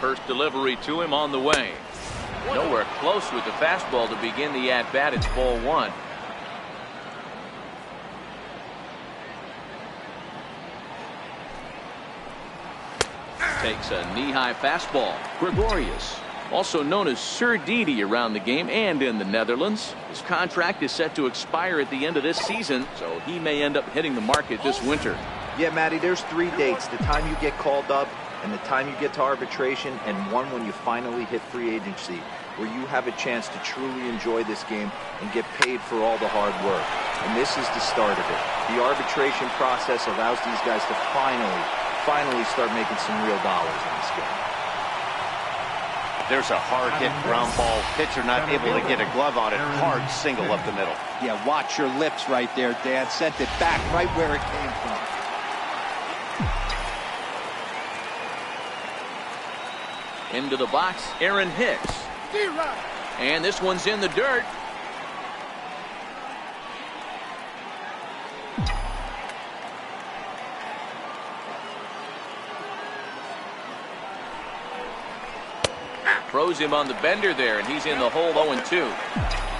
First delivery to him on the way. Nowhere close with the fastball to begin the at-bat. It's ball one. Takes a knee-high fastball. Gregorius, also known as Sir Didi around the game and in the Netherlands. His contract is set to expire at the end of this season, so he may end up hitting the market this winter. Yeah, Matty, there's 3 dates. The time you get called up, and the time you get to arbitration, and one when you finally hit free agency, where you have a chance to truly enjoy this game and get paid for all the hard work. And this is the start of it. The arbitration process allows these guys to finally start making some real dollars in this game. There's a hard hit ground ball. Pitcher not able to get a glove on it. Hard single up the middle. Yeah, watch your lips right there, Dad. Sent it back right where it came from. Into the box, Aaron Hicks. And this one's in the dirt. Throws him on the bender there, and he's in the hole 0-2.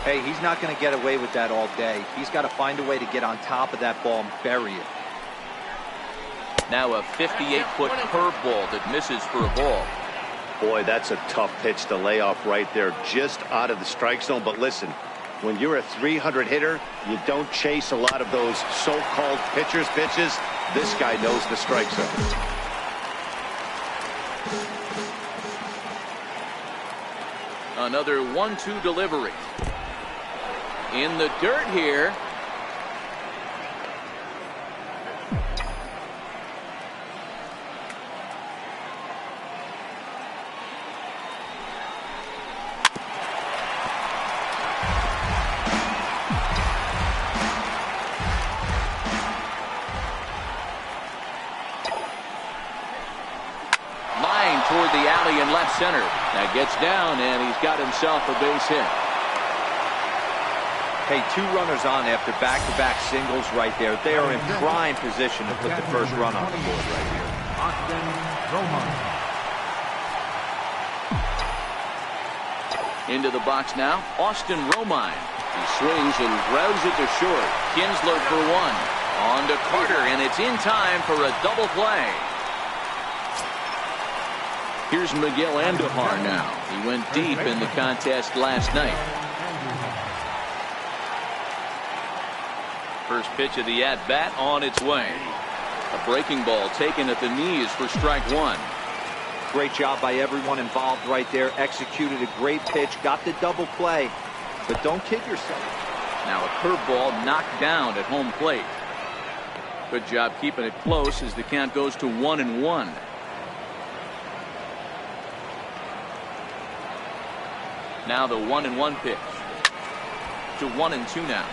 Hey, he's not going to get away with that all day. He's got to find a way to get on top of that ball and bury it. Now a 58-foot curveball that misses for a ball. Boy, that's a tough pitch to lay off right there, just out of the strike zone. But listen, when you're a 300 hitter, you don't chase a lot of those so-called pitchers' pitches. This guy knows the strike zone. Another 1-2 delivery. In the dirt here. Line toward the alley in left center. That gets down, and he's got himself a base hit. Hey, 2 runners on after back-to-back singles right there. They are in prime position to put the first run on the board right here. Austin Romine. Into the box now, Austin Romine. He swings and grounds it to short. Kinsler for 1. On to Carter, and it's in time for a double play. Here's Miguel Andujar now. He went deep in the contest last night. First pitch of the at-bat on its way. A breaking ball taken at the knees for strike 1. Great job by everyone involved right there. Executed a great pitch. Got the double play. But don't kid yourself. Now a curveball knocked down at home plate. Good job keeping it close as the count goes to 1-1. Now the 1-1 pitch to 1-2 now.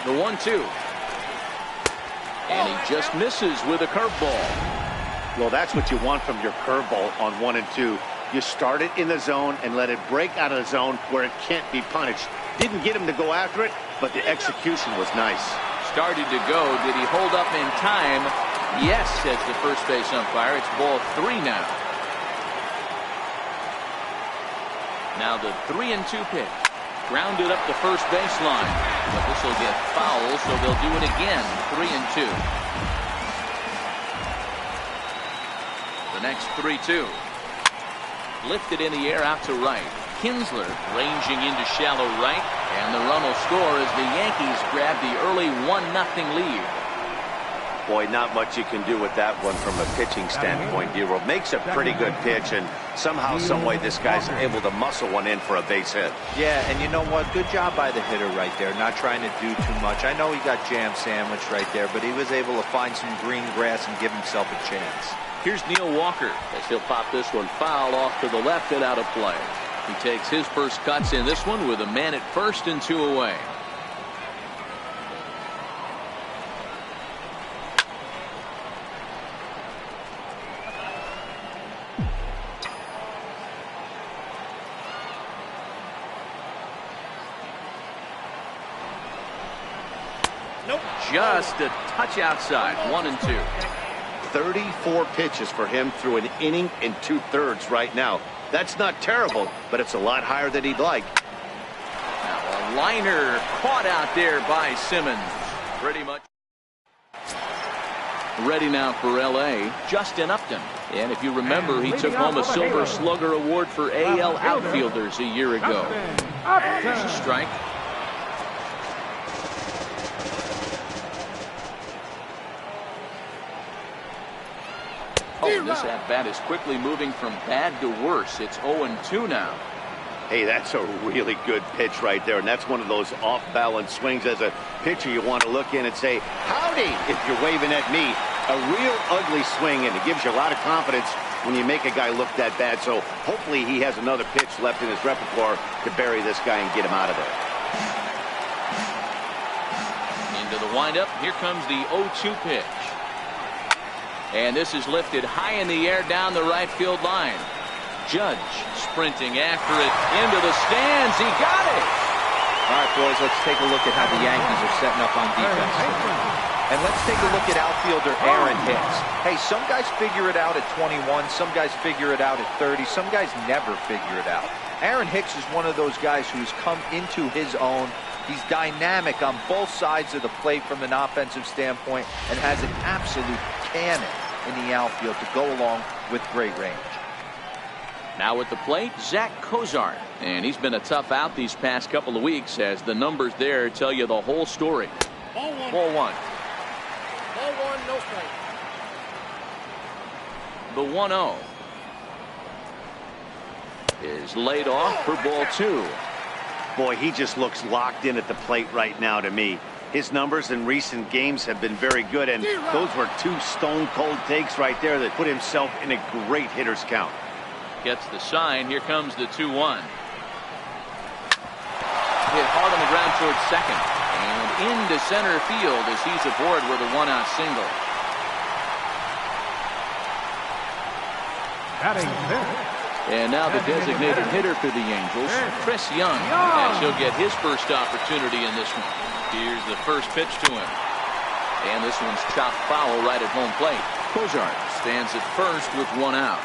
The 1-2. And he just misses with a curveball. Well, that's what you want from your curveball on 1 and 2. You start it in the zone and let it break out of the zone where it can't be punished. Didn't get him to go after it, but the execution was nice. Started to go. Did he hold up in time? Yes, says the first base umpire. It's ball 3 now. Now the 3-2 pitch. Grounded up the first baseline. But this will get foul, so they'll do it again. 3-2. The next 3-2. Lifted in the air out to right. Kinsler ranging into shallow right. And the run will score as the Yankees grab the early 1-0 lead. Boy, not much you can do with that one from a pitching standpoint. Dero makes a pretty good pitch, and somehow, someway, this guy's able to muscle one in for a base hit. Yeah, and you know what? Good job by the hitter right there, not trying to do too much. I know he got jam sandwiched right there, but he was able to find some green grass and give himself a chance. Here's Neil Walker as he'll pop this one foul off to the left and out of play. He takes his first cuts in this one with a man at first and 2 away. Just a touch outside. 1-2. 34 pitches for him through an inning and 2/3 right now. That's not terrible, but it's a lot higher than he'd like. Now a liner caught out there by Simmons. Pretty much ready now for L.A. Justin Upton. And if you remember, he took home a Silver Slugger Award for AL outfielders a year ago. There's a strike. Oh, this at-bat is quickly moving from bad to worse. It's 0-2 now. Hey, that's a really good pitch right there, and that's one of those off-balance swings. As a pitcher, you want to look in and say, howdy, if you're waving at me. A real ugly swing, and it gives you a lot of confidence when you make a guy look that bad. So hopefully he has another pitch left in his repertoire to bury this guy and get him out of there. Into the windup. Here comes the 0-2 pitch. And this is lifted high in the air down the right field line. Judge sprinting after it into the stands. He got it. All right, boys, let's take a look at how the Yankees are setting up on defense. And let's take a look at outfielder Aaron Hicks. Hey, some guys figure it out at 21. Some guys figure it out at 30. Some guys never figure it out. Aaron Hicks is one of those guys who's come into his own. He's dynamic on both sides of the plate from an offensive standpoint and has an absolute cannon in the outfield to go along with great range. Now at the plate, Zach Cozart. And he's been a tough out these past couple of weeks, as the numbers there tell you the whole story. Ball one. Ball one, no strike. The 1-0 is laid off for ball two. Boy, he just looks locked in at the plate right now to me. His numbers in recent games have been very good, and those were two stone-cold takes right there that put himself in a great hitter's count. Gets the sign. Here comes the 2-1. Hit hard on the ground towards second. And into center field as he's aboard with a one-out single. Batting fifth. And now the designated hitter for the Angels, Chris Young, as he'll get his first opportunity in this one. Here's the first pitch to him. And this one's chopped foul right at home plate. Cozart stands at first with one out.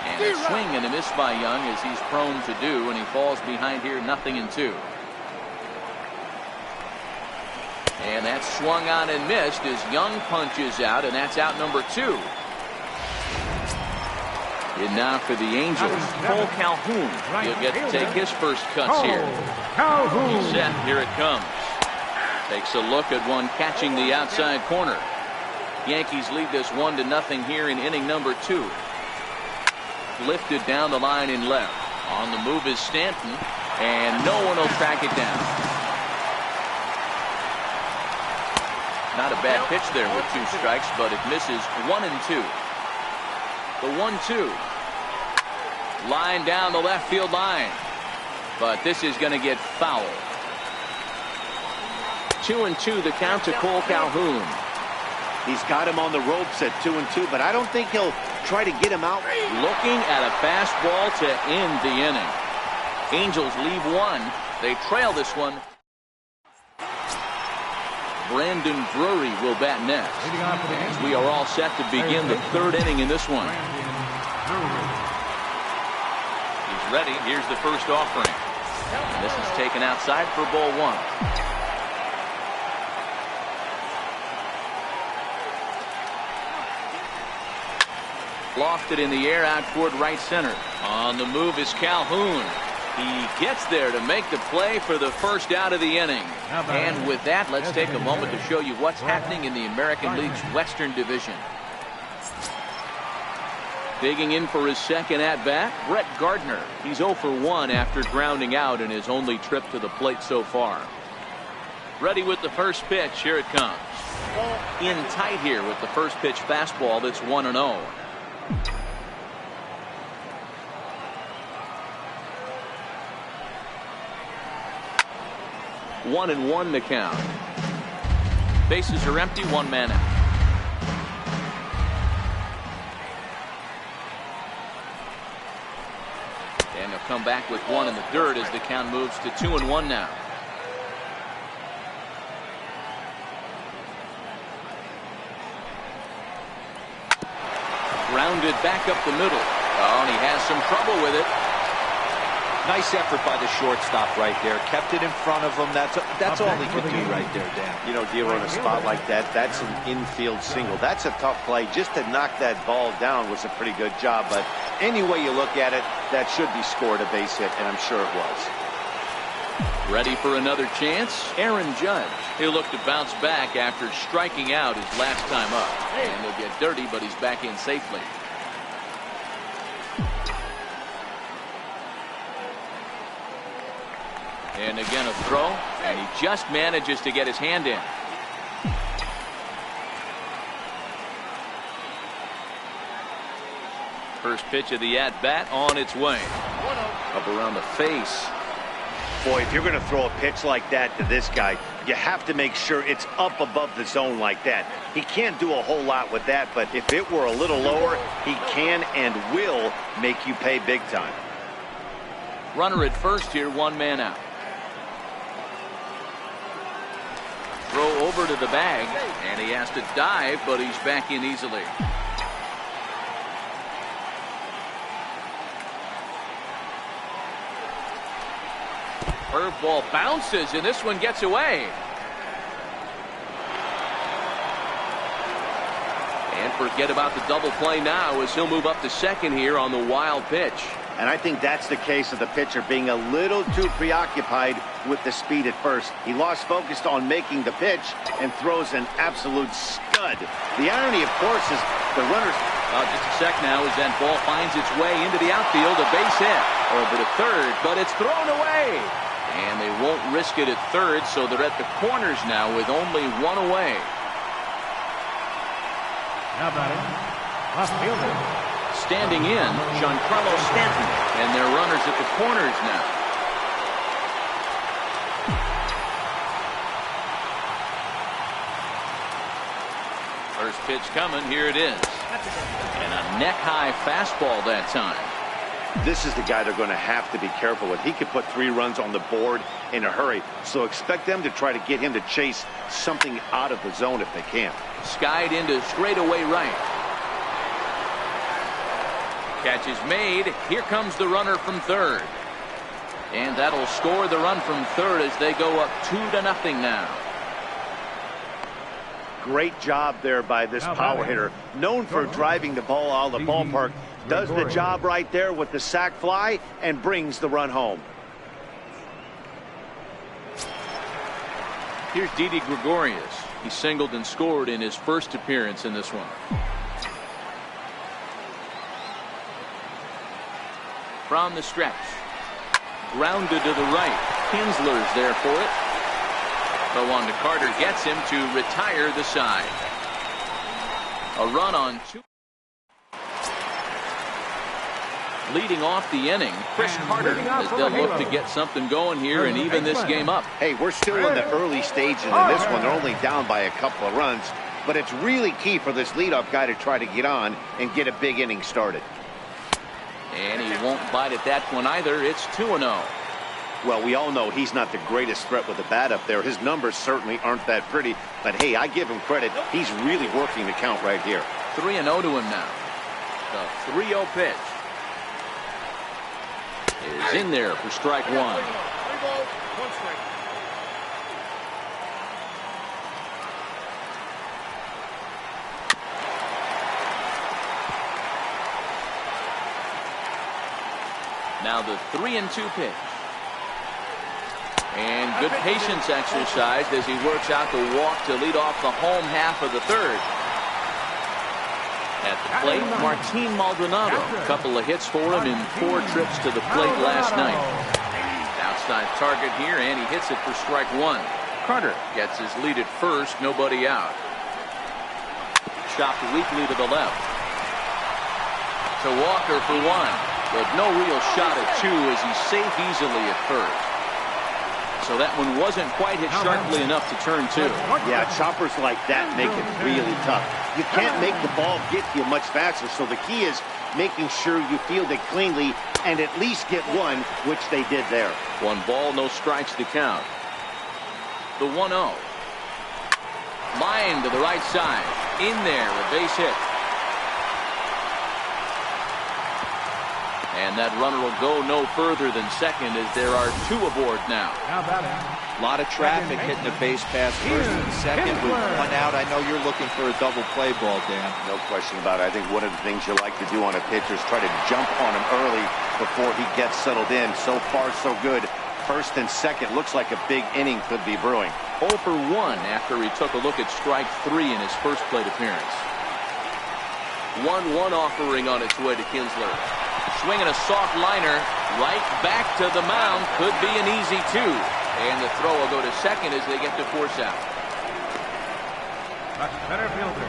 And a swing and a miss by Young, as he's prone to do, and he falls behind here 0-2. And that's swung on and missed as Young punches out, and that's out number 2. And now for the Angels, Cole Calhoun. He'll get to take his first cuts here. He's set. Here it comes. Takes a look at one catching the outside corner. Yankees lead this 1-0 here in inning number 2. Lifted down the line in left. On the move is Stanton, and no one will track it down. Not a bad pitch there with 2 strikes, but it misses 1-2. The 1-2. Line down the left field line. But this is going to get foul. 2-2 the count to Cole Calhoun. He's got him on the ropes at 2-2, but I don't think he'll try to get him out. Looking at a fastball to end the inning. Angels leave 1. They trail this one. Brandon Drury will bat next. As we are all set to begin the 3rd inning in this one. He's ready. Here's the first offering. And this is taken outside for ball 1. Lofted in the air out toward right center. On the move is Calhoun. He gets there to make the play for the first out of the inning. And with that, let's take a moment to show you what's happening in the American League's Western Division. Digging in for his second at-bat, Brett Gardner. He's 0 for 1 after grounding out in his only trip to the plate so far. Ready with the first pitch. Here it comes. In tight here with the first pitch fastball that's 1-0. 1-1 the count. Bases are empty, 1 man out. And they'll come back with 1 in the dirt as the count moves to 2-1 now. Grounded back up the middle. Oh, and he has some trouble with it. Nice effort by the shortstop right there. Kept it in front of him. That's all he could do right there, Dan. You know, dealing in a spot like that, that's an infield single. That's a tough play. Just to knock that ball down was a pretty good job. But any way you look at it, that should be scored a base hit, and I'm sure it was. Ready for another chance? Aaron Judge. He'll look to bounce back after striking out his last time up. And he'll get dirty, but he's back in safely. And again a throw, and he just manages to get his hand in. First pitch of the at-bat on its way. Up around the face. Boy, if you're going to throw a pitch like that to this guy, you have to make sure it's up above the zone like that. He can't do a whole lot with that, but if it were a little lower, he can and will make you pay big time. Runner at first here, one man out. Throw over to the bag, and he has to dive, but he's back in easily. Curveball bounces, and this one gets away. And forget about the double play now as he'll move up to second here on the wild pitch. And I think that's the case of the pitcher being a little too preoccupied with the speed at first. He lost focus on making the pitch and throws an absolute scud. The irony, of course, is the runners... Just a sec now as that ball finds its way into the outfield. A base hit over to third, but it's thrown away. And they won't risk it at third, so they're at the corners now with only one away. Now batting, left fielder. Standing in, Giancarlo Stanton, and their runners at the corners now. First pitch coming, here it is. And a neck-high fastball that time. This is the guy they're going to have to be careful with. He could put 3 runs on the board in a hurry, so expect them to try to get him to chase something out of the zone if they can. Skied into straightaway right. Catch is made. Here comes the runner from third. And that'll score the run from third as they go up 2-0 now. Great job there by this power hitter. Known for driving the ball out of the ballpark. Does the job right there with the sac fly and brings the run home. Here's Didi Gregorius. He singled and scored in his first appearance in this one. From the stretch. Grounded to the right. Kinsler's there for it. Throw on to Carter gets him to retire the side. A run on 2. Leading off the inning, Chris Carter, as they'll look to get something going here and even this game up. Hey, we're still in the early stages in this one. They're only down by a couple of runs, but it's really key for this leadoff guy to try to get on and get a big inning started. And he won't bite at that one either. It's 2-0. Well, we all know he's not the greatest threat with the bat up there. His numbers certainly aren't that pretty, but hey, I give him credit. He's really working the count right here. 3-0 to him now. The 3-0 pitch is in there for strike 1. 3 balls, 1 strike. Now the 3-2 pitch. And good patience exercised as he works out the walk to lead off the home half of the third. At the plate, Martin Maldonado. A couple of hits for him in 4 trips to the plate last night. Outside target here, and he hits it for strike 1. Carter gets his lead at first, nobody out. Chopped weakly to the left. To Walker for 1. But no real shot at 2 as he's safe easily at first. So that one wasn't quite hit sharply enough to turn 2. Yeah, choppers like that make it really tough. You can't make the ball get to you much faster, so the key is making sure you field it cleanly and at least get 1, which they did there. 1 ball, no strikes to count. The 1-0. Line to the right side. In there, a base hit. And that runner will go no further than second as there are 2 aboard now. Now batting. A lot of traffic hitting the base pass first and second with 1 out. I know you're looking for a double play ball, Dan. No question about it. I think one of the things you like to do on a pitcher is try to jump on him early before he gets settled in. So far, so good. First and second. Looks like a big inning could be brewing. 0 for 1 after he took a look at strike 3 in his first plate appearance. 1-1 offering on its way to Kinsler. Swinging a soft liner right back to the mound. Could be an easy 2. And the throw will go to second as they get to force out. That's center fielder,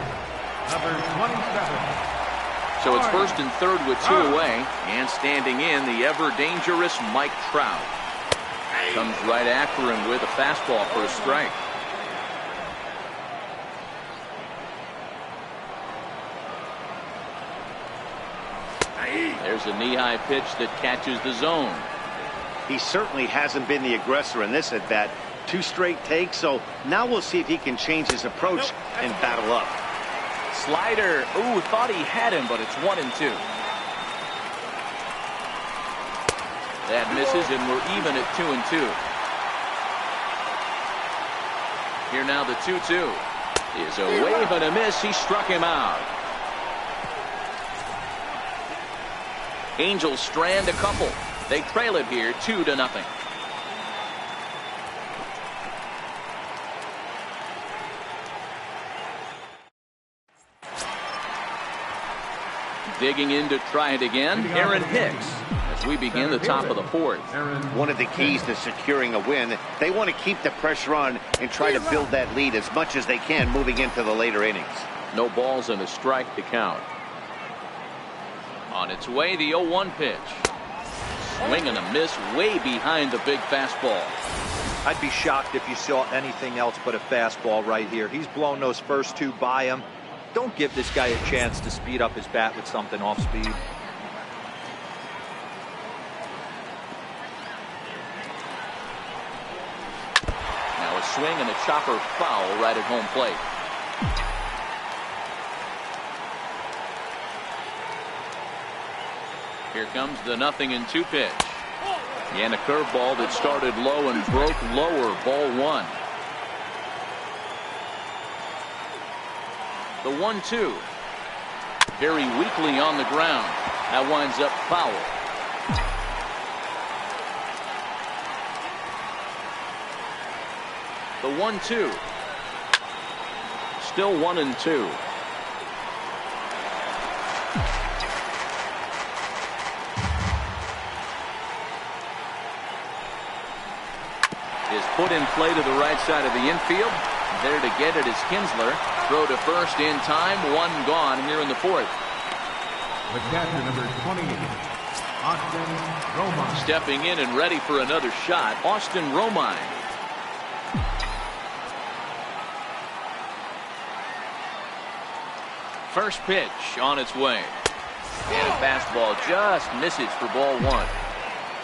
number 27. So it's first and third with 2 away. And standing in, the ever-dangerous Mike Trout. Comes right after him with a fastball for a strike. There's a knee-high pitch that catches the zone. He certainly hasn't been the aggressor in this at bat. 2 straight takes, so now we'll see if he can change his approach and battle up. Slider. Ooh, thought he had him, but it's 1-2. That misses, and we're even at 2-2. Here now the 2-2 is a wave and a miss. He struck him out. Angels strand a couple. They trail it here 2-0. Digging in to try it again, Aaron Hicks, as we begin the top of the 4th. One of the keys to securing a win, they want to keep the pressure on and try to build that lead as much as they can moving into the later innings. No balls and a strike to count. On its way, the 0-1 pitch. Swing and a miss way behind the big fastball. I'd be shocked if you saw anything else but a fastball right here. He's blown those first 2 by him. Don't give this guy a chance to speed up his bat with something off speed. Now a swing and a chopper foul right at home plate. Here comes the 0-2 pitch. And a curveball that started low and broke lower. Ball 1. The 1-2. Very weakly on the ground. That winds up foul. The 1-2. Still 1-2. Is put in play to the right side of the infield. There to get it is Kinsler. Throw to first in time. 1 gone here in the 4th. The catcher, number 28, Austin Romine. Stepping in and ready for another shot, Austin Romine. First pitch on its way. And a fastball just misses for ball 1.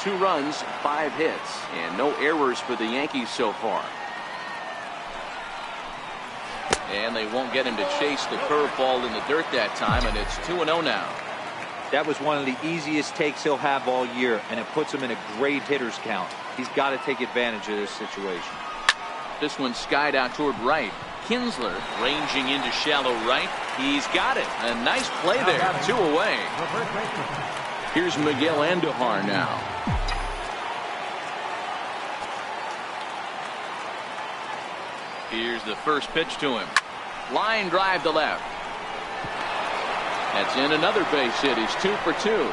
2 runs, 5 hits, and no errors for the Yankees so far. And they won't get him to chase the curveball in the dirt that time, and it's 2-0 now. That was one of the easiest takes he'll have all year, and it puts him in a great hitter's count. He's got to take advantage of this situation. This one skied out toward right. Kinsler ranging into shallow right. He's got it. A nice play there. 2 away. Here's Miguel Andujar now. Here's the first pitch to him. Line drive to left. That's in another base hit. He's 2 for 2.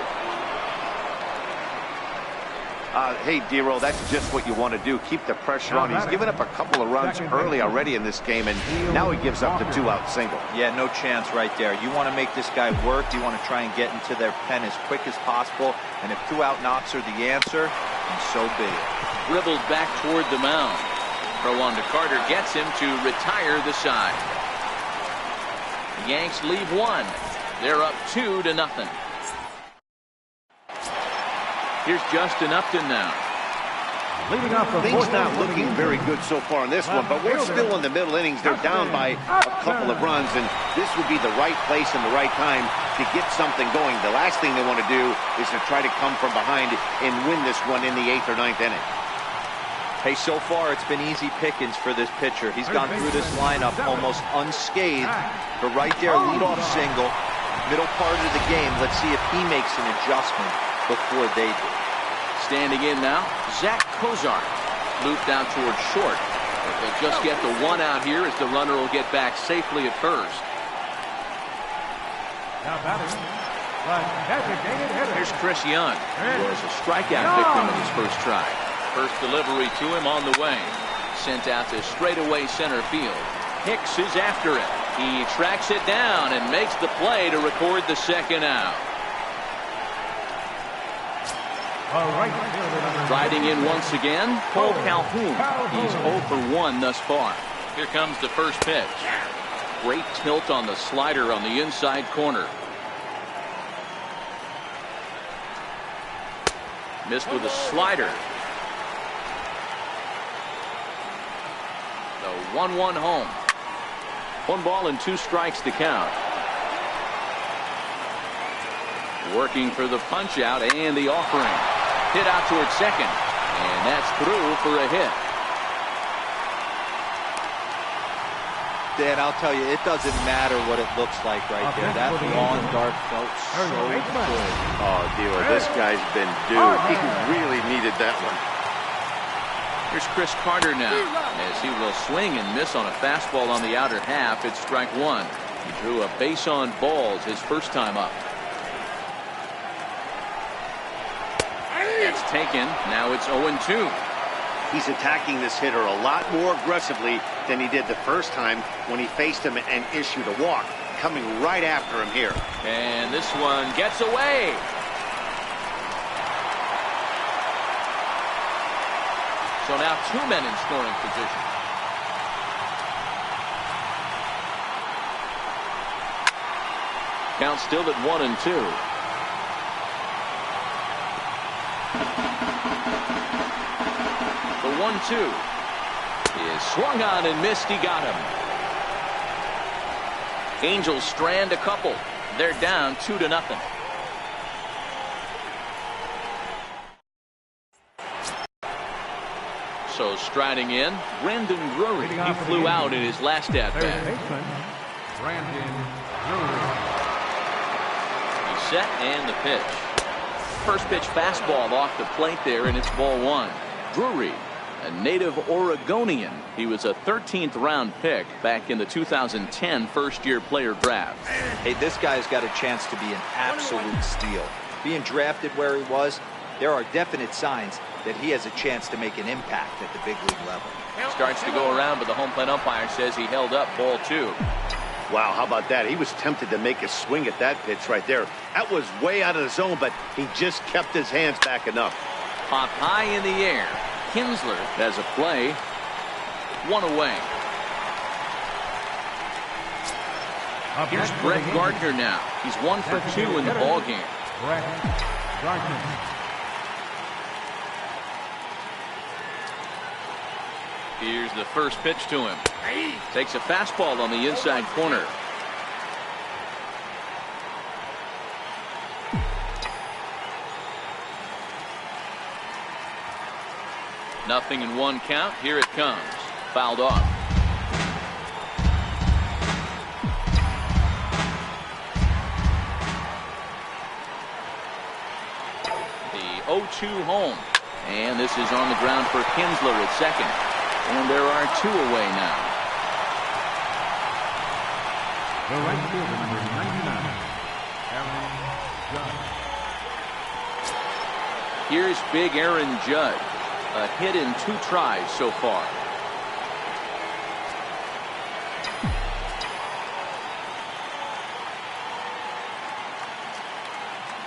Hey, Dero, that's just what you want to do. Keep the pressure on. He's given up a couple of runs early already in this game, and now he gives up the 2-out single. Yeah, no chance right there. You want to make this guy work. You want to try and get into their pen as quick as possible. And if 2-out knocks are the answer, then so be it. Dribbled back toward the mound. Throw on to Carter gets him to retire the side. The Yanks leave 1. They're up 2-0. Here's Justin Upton now. Leading off the Things not looking very good so far in this one, but we're still in the middle innings. They're down by a couple of runs, and this would be the right place and the right time to get something going. The last thing they want to do is to try to come from behind and win this one in the 8th or 9th inning. Hey, so far it's been easy pickings for this pitcher. He's gone through this lineup almost unscathed. But right there, leadoff single, middle part of the game. Let's see if he makes an adjustment before they do. Standing in now, Zach Cozart. Looped out towards short. But they'll just get the one out here as the runner will get back safely at first. Now batting, the designated hitter. Here's Chris Young, who was a strikeout victim in his first try. First delivery to him on the way. Sent out to straightaway center field. Hicks is after it. He tracks it down and makes the play to record the second out. Riding in once again, Cole Calhoun. He's 0 for 1 thus far. Here comes the first pitch. Great tilt on the slider on the inside corner. Missed with a slider. The 1-1 home. 1 ball and 2 strikes to count. Working for the punch out and the offering. Hit out towards second. And that's through for a hit. Dan, I'll tell you, it doesn't matter what it looks like right there. That long dart felt so good. Oh, Dilo, this guy's been due. He really needed that one. Here's Chris Carter now, as he will swing and miss on a fastball on the outer half. It's strike 1. He drew a base on balls his first time up. That's taken. Now it's 0-2. He's attacking this hitter a lot more aggressively than he did the first time when he faced him and issued a walk. Coming right after him here. And this one gets away. So now 2 men in scoring position. Count still at 1-2. The 1-2 is swung on and missed. He got him. Angels strand a couple. They're down 2-0. So striding in, Brandon Drury. He flew out in his last at-bat. Brandon Drury. He's set and the pitch. First pitch fastball off the plate there, and it's ball 1. Drury, a native Oregonian. He was a 13th round pick back in the 2010 first-year player draft. Hey, this guy's got a chance to be an absolute steal. Being drafted where he was, there are definite signs that he has a chance to make an impact at the big league level. Starts to go around, but the home plate umpire says he held up ball 2. Wow, how about that? He was tempted to make a swing at that pitch right there. That was way out of the zone, but he just kept his hands back enough. Pop high in the air. Kinsler has a play. 1 away. Here's Brett Gardner now. He's 1 for 2 in the ball game. Brett Gardner. Here's the first pitch to him. Takes a fastball on the inside corner. Nothing in 1 count. Here it comes. Fouled off. The 0-2 home. And this is on the ground for Kinsler at second. And there are 2 away now. The right fielder, number 99, Aaron Judge. Here's big Aaron Judge. A hit in 2 tries so far.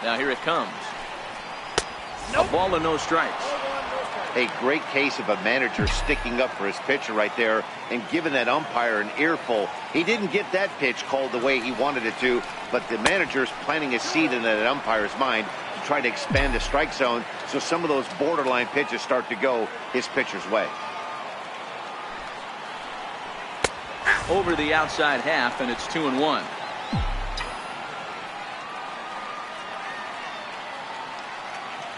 Now here it comes. A ball and no strikes. A great case of a manager sticking up for his pitcher right there and giving that umpire an earful. He didn't get that pitch called the way he wanted it to, but the manager's planting a seed in that umpire's mind to try to expand the strike zone so some of those borderline pitches start to go his pitcher's way. Over the outside half, and it's 2-1.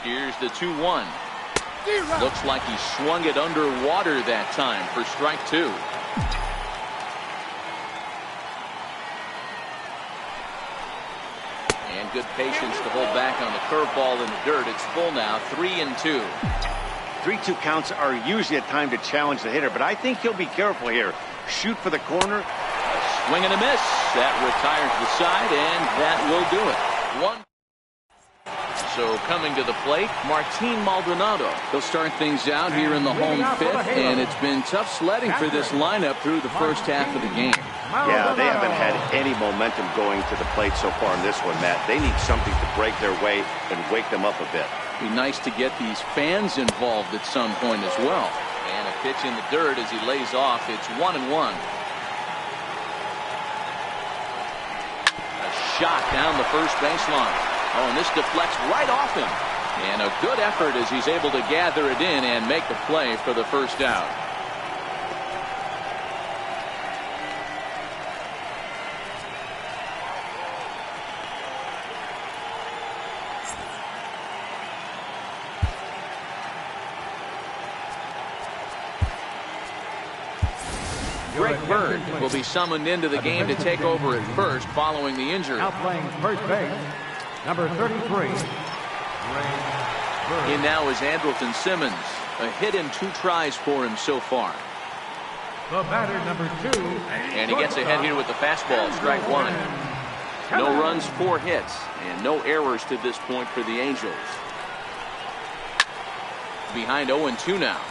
Here's the 2-1. Looks like he swung it underwater that time for strike 2. And good patience to hold back on the curveball in the dirt. It's full now, 3-2. 3-2 counts are usually a time to challenge the hitter, but I think he'll be careful here. Shoot for the corner. A swing and a miss. That retires the side, and that will do it. So coming to the plate, Martin Maldonado. He'll start things out here in the home fifth, and it's been tough sledding for this lineup through the first half of the game. Yeah, they haven't had any momentum going to the plate so far in this one, Matt. They need something to break their way and wake them up a bit. Be nice to get these fans involved at some point as well. And a pitch in the dirt as he lays off. It's 1-1. A shot down the first baseline. Oh, and this deflects right off him. And a good effort as he's able to gather it in and make the play for the first out. Greg Bird will be summoned into the game to take over at first following the injury. Now playing first base, number 33. In now is Andrelton Simmons. A hit and 2 tries for him so far. The batter, number 2. And he gets ahead here with the fastball, strike 1. No runs, 4 hits, and no errors to this point for the Angels. Behind 0-2 now.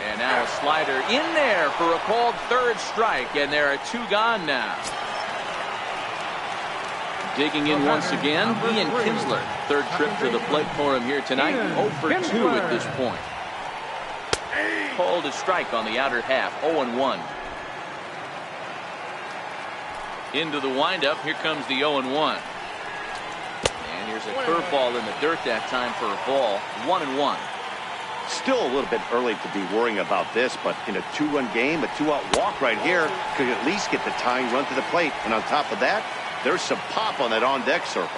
And now a slider in there for a called third strike, and there are 2 gone now. Digging in once again, Ian Kinsler. Third trip to the plate for him here tonight. 0 for 2 at this point. Called a strike on the outer half, 0-1. Into the windup, here comes the 0-1. And here's a curveball in the dirt that time for a ball, 1-1. Still a little bit early to be worrying about this, but in a 2-run game, a 2-out walk right here could at least get the tying run to the plate. And on top of that, there's some pop on that on-deck circle.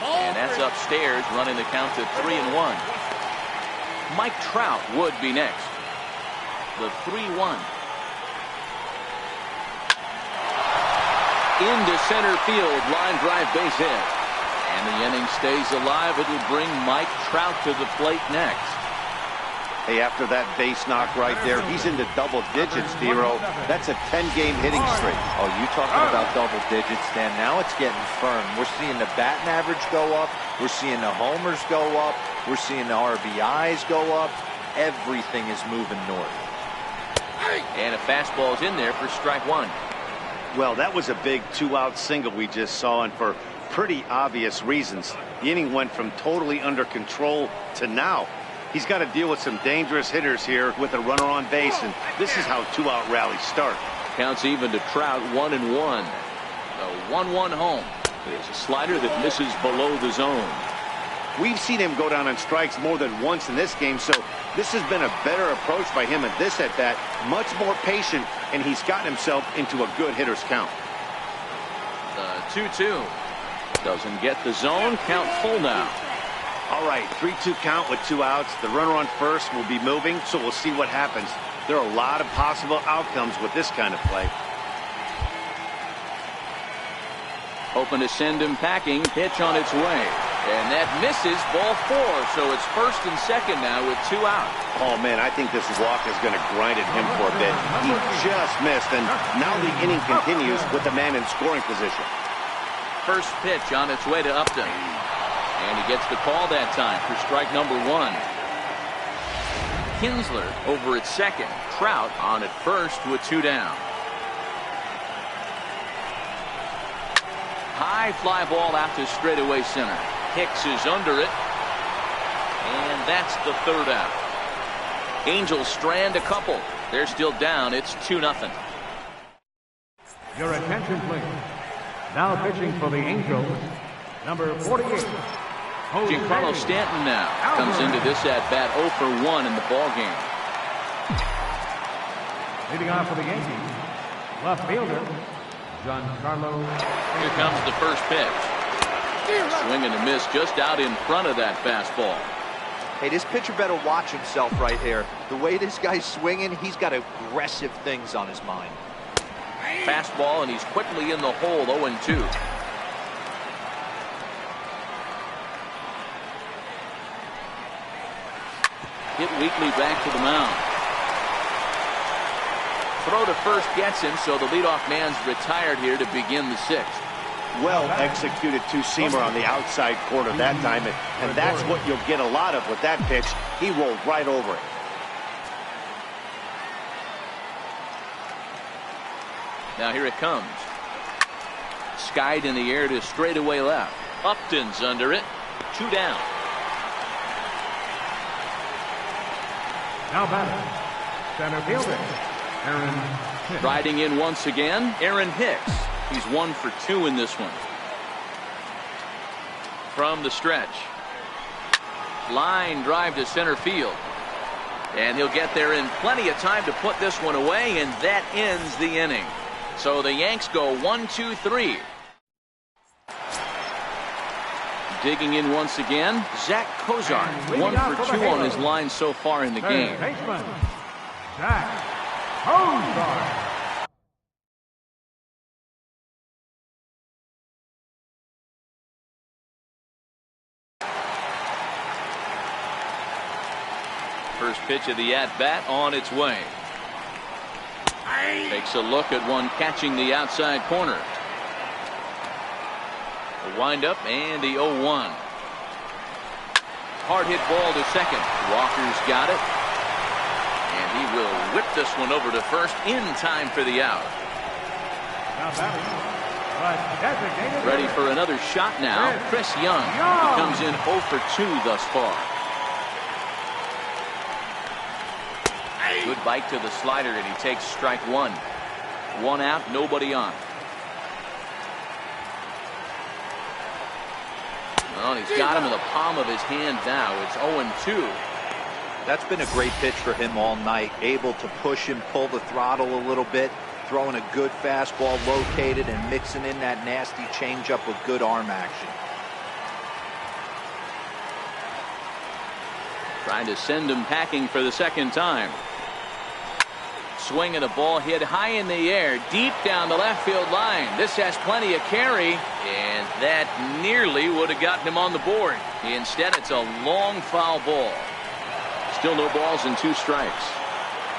And that's upstairs, running the count to 3-1. Mike Trout would be next. The 3-1. Into center field, line drive base hit. And the inning stays alive. It'll bring Mike Trout to the plate next. Hey, after that base knock right there, he's into double digits, Dero. That's a 10-game hitting streak. Oh, you talking about double digits, Dan. Now it's getting firm. We're seeing the batting average go up. We're seeing the homers go up. We're seeing the RBIs go up. Everything is moving north. And a fastball's in there for strike 1. Well, that was a big 2-out single we just saw, and for pretty obvious reasons. The inning went from totally under control to now. He's got to deal with some dangerous hitters here with a runner on base, and this is how 2-out rallies start. Counts even to Trout, 1-1. The 1-1 home. There's a slider that misses below the zone. We've seen him go down on strikes more than once in this game, so this has been a better approach by him at this at-bat. Much more patient, and he's gotten himself into a good hitter's count. The 2-2. Doesn't get the zone. Count full now. All right, 3-2 count with 2 outs. The runner on first will be moving, so we'll see what happens. There are a lot of possible outcomes with this kind of play. Hoping to send him packing. Pitch on its way. And that misses, ball 4. So it's first and second now with 2 out. Oh, man, I think this walk is going to grind at him for a bit. He just missed, and now the inning continues with the man in scoring position. First pitch on its way to Upton. And he gets the call that time for strike number 1. Kinsler over at second. Trout on at first with 2 down. High fly ball out to straightaway center. Hicks is under it. And that's the 3rd out. Angels strand a couple. They're still down. It's 2-0. Your attention, please. Now pitching for the Angels, number 48. Giancarlo Stanton now comes into this at-bat 0 for 1 in the ballgame. Leading off for the Yankees, left fielder, Giancarlo. Here comes the first pitch. Swing and a miss just out in front of that fastball. Hey, this pitcher better watch himself right here. The way this guy's swinging, he's got aggressive things on his mind. Fastball, and he's quickly in the hole, 0-2. Hit weakly back to the mound. Throw to first gets him, so the leadoff man's retired here to begin the sixth. Well executed two-seamer on the outside corner that time, and that's what you'll get a lot of with that pitch. He rolled right over it. Now here it comes. Skied in the air to straightaway left. Upton's under it. 2 down. Now batting, center fielder, Aaron Hicks. Riding in once again, Aaron Hicks. He's 1 for 2 in this one. From the stretch. Line drive to center field. And he'll get there in plenty of time to put this one away, and that ends the inning. So the Yanks go 1-2-3. Digging in once again, Zach Kozar. 1 for 2 on his line so far in the game. Baseman, Zach Kozar. First pitch of the at-bat on its way. Takes a look at one catching the outside corner. The windup and the 0-1. Hard hit ball to second. Walker's got it. And he will whip this one over to first in time for the out. Now batting, but designated Ready for another shot now. Chris Young. He comes in 0 for 2 thus far. Good bite to the slider, and he takes strike 1. 1 out, nobody on. Well, he's got him in the palm of his hand now. It's 0-2. That's been a great pitch for him all night. Able to push him, pull the throttle a little bit, throwing a good fastball located and mixing in that nasty changeup with good arm action. Trying to send him packing for the second time. Swing and a ball hit high in the air, deep down the left field line. This has plenty of carry, and that nearly would have gotten him on the board. Instead, it's a long foul ball. Still no balls and 2 strikes.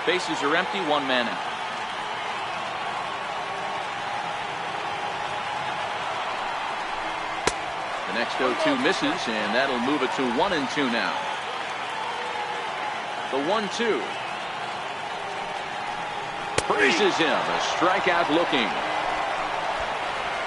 Bases are empty, 1 man out. The next 0-2 misses, and that'll move it to 1-2 now. The 1-2. Freezes him. A strikeout looking.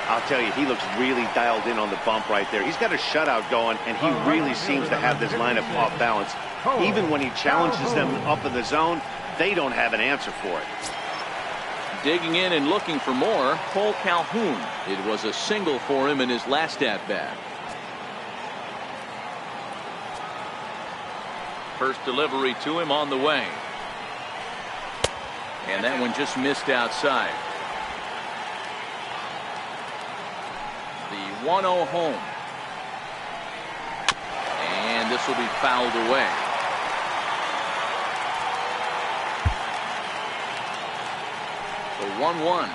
I'll tell you, he looks really dialed in on the bump right there. He's got a shutout going, and he really seems to have this lineup off balance. Even when he challenges them up in the zone, they don't have an answer for it. Digging in and looking for more, Cole Calhoun. It was a single for him in his last at-bat. First delivery to him on the way. And that one just missed outside. The 1-0 home. And this will be fouled away. The 1-1.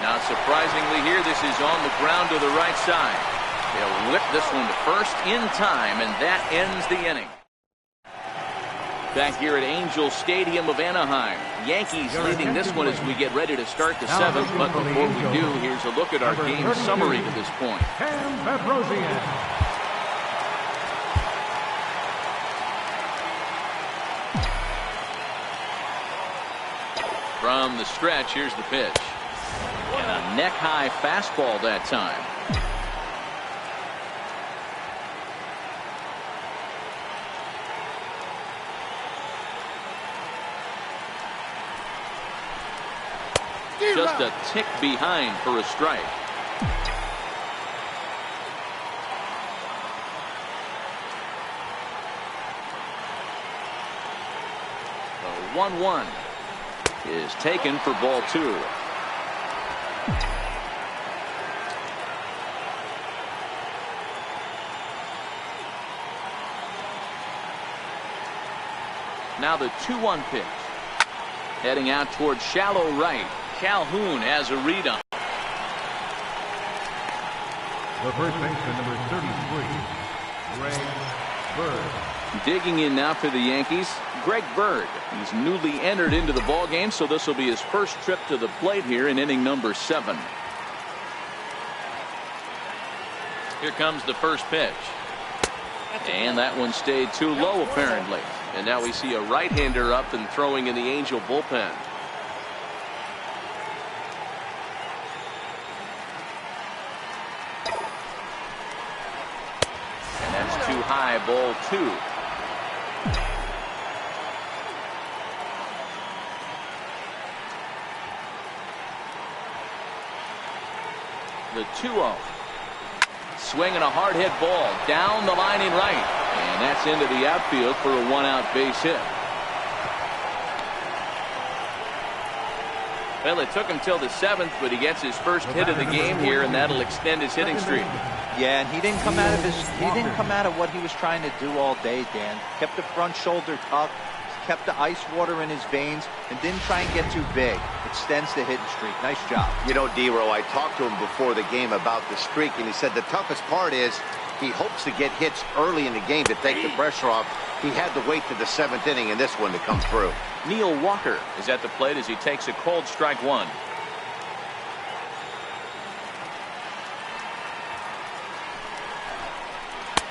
Now surprisingly here, this is on the ground to the right side. They'll whip this one to first in time, and that ends the inning. Back here at Angel Stadium of Anaheim. Yankees leading this one as we get ready to start the 7th. But before we do, here's a look at our game summary to this point. Cam Bedrosian. From the stretch, here's the pitch. And a neck-high fastball that time. Just a tick behind for a strike. 1-1 is taken for ball 2. Now the 2-1 pitch. Heading out towards shallow right. Calhoun has a read on. The first baseman, number 33, Greg Bird. Digging in now for the Yankees, Greg Bird. He's newly entered into the ball game, so this will be his first trip to the plate here in inning number 7. Here comes the first pitch. And that one stayed too low, apparently. And now we see a right-hander up and throwing in the Angel bullpen. And that's too high, ball 2. The 2-0. Swinging a hard hit ball down the line in right. And that's into the outfield for a 1-out base hit. Well, it took him till the 7th, but he gets his first hit of the game here, and that'll extend his hitting streak. Yeah, and he didn't come out of what he was trying to do all day, Dan. Kept the front shoulder tucked, kept the ice water in his veins, and didn't try and get too big. Extends the hitting streak. Nice job. You know, D-Row, I talked to him before the game about the streak, and he said the toughest part is he hopes to get hits early in the game to take the pressure off. He had to wait to the 7th inning in this one to come through. Neil Walker is at the plate as he takes a cold strike 1.